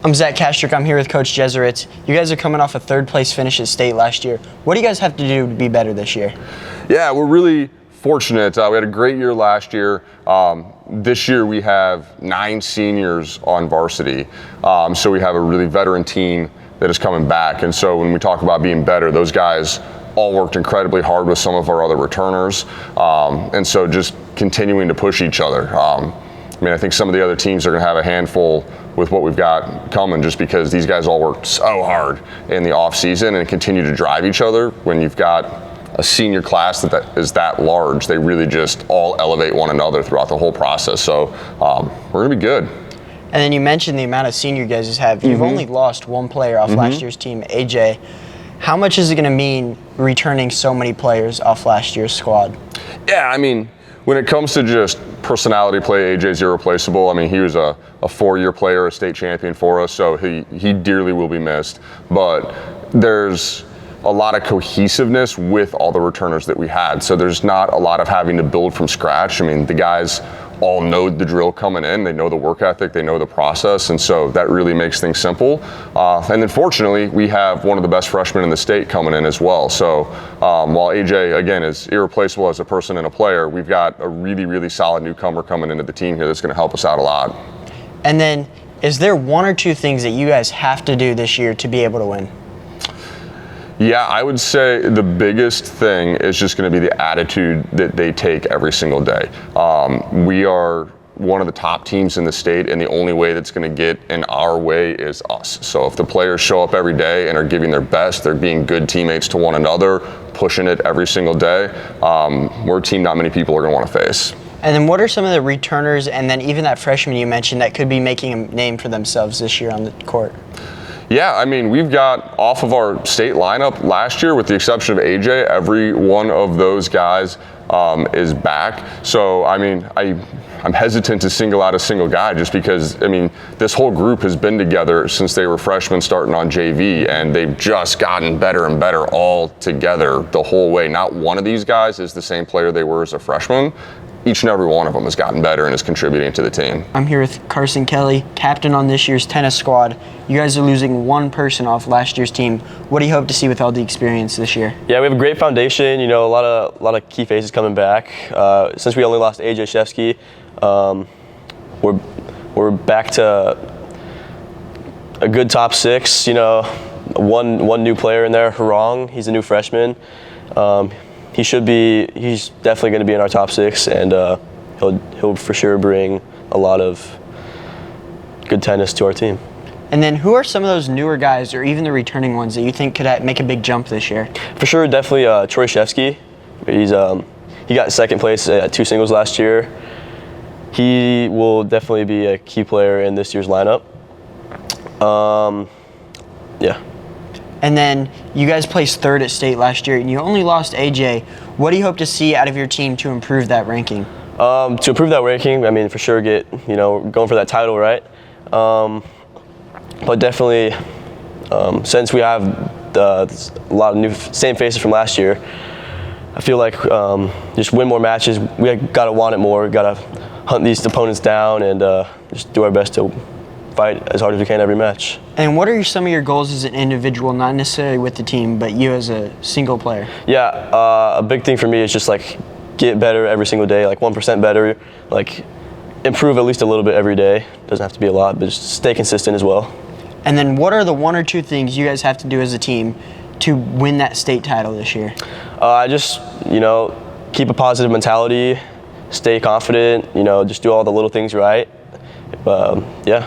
I'm Zach Kastrick. I'm here with Coach Jesuits. You guys are coming off a third-place finish at state last year. What do you guys have to do to be better this year? Yeah, we're really fortunate. We had a great year last year. This year we have 9 seniors on varsity, so we have a really veteran team that is coming back. And so when we talk about being better, those guys all worked incredibly hard with some of our other returners, and so just continuing to push each other. I think some of the other teams are going to have a handful with what we've got coming, just because these guys all worked so hard in the off season and continue to drive each other. When you've got a senior class that is that large, they really just all elevate one another throughout the whole process. So we're going to be good. And then you mentioned the amount of senior guys you have. You've only lost one player off last year's team, AJ. How much is it going to mean returning so many players off last year's squad? Yeah, when it comes to just personality play, AJ's irreplaceable. He was a 4-year player, a state champion for us, so he dearly will be missed. But there's a lot of cohesiveness with all the returners that we had, so there's not a lot of having to build from scratch. The guys all know the drill coming in, they know the work ethic, they know the process, and so that really makes things simple. And then fortunately, we have one of the best freshmen in the state coming in as well. So while AJ, again, is irreplaceable as a person and a player, we've got a really, really solid newcomer coming into the team here that's going to help us out a lot. And then, is there one or two things that you guys have to do this year to be able to win? Yeah, I would say the biggest thing is just going to be the attitude that they take every single day. We are one of the top teams in the state, and the only way that's going to get in our way is us. So if the players show up every day and are giving their best, they're being good teammates to one another, pushing it every single day, we're a team not many people are going to want to face. And then what are some of the returners and then even that freshman you mentioned that could be making a name for themselves this year on the court? Yeah, we've got off of our state lineup last year, with the exception of AJ, every one of those guys is back. So, I'm hesitant to single out a single guy just because, this whole group has been together since they were freshmen starting on JV, and they've just gotten better and better all together the whole way. Not one of these guys is the same player they were as a freshman. Each and every one of them has gotten better and is contributing to the team. I'm here with Carson Kelly, captain on this year's tennis squad. You guys are losing one person off last year's team. What do you hope to see with all the experience this year? Yeah, we have a great foundation. A lot of key faces coming back. Since we only lost AJ Shevsky, we're back to a good top 6. One new player in there, Harong. He's a new freshman. He's definitely going to be in our top 6, and he'll for sure bring a lot of good tennis to our team. And then who are some of those newer guys, or even the returning ones, that you think could make a big jump this year? For sure, definitely Troy Shevsky. He got second place at 2 singles last year. He will definitely be a key player in this year's lineup. Yeah. And then you guys placed 3rd at state last year, and you only lost AJ. What do you hope to see out of your team to improve that ranking? To improve that ranking, for sure going for that title, right? But definitely, since we have a lot of same faces from last year, I feel like just win more matches. We gotta want it more. Gotta hunt these opponents down and just do our best to fight as hard as we can every match. And what are some of your goals as an individual, not necessarily with the team, but you as a single player? Yeah, a big thing for me is just get better every single day, 1% better, improve at least a little bit every day. Doesn't have to be a lot, but just stay consistent as well. And then what are the 1 or 2 things you guys have to do as a team to win that state title this year? Just, keep a positive mentality, stay confident, just do all the little things right. Yeah.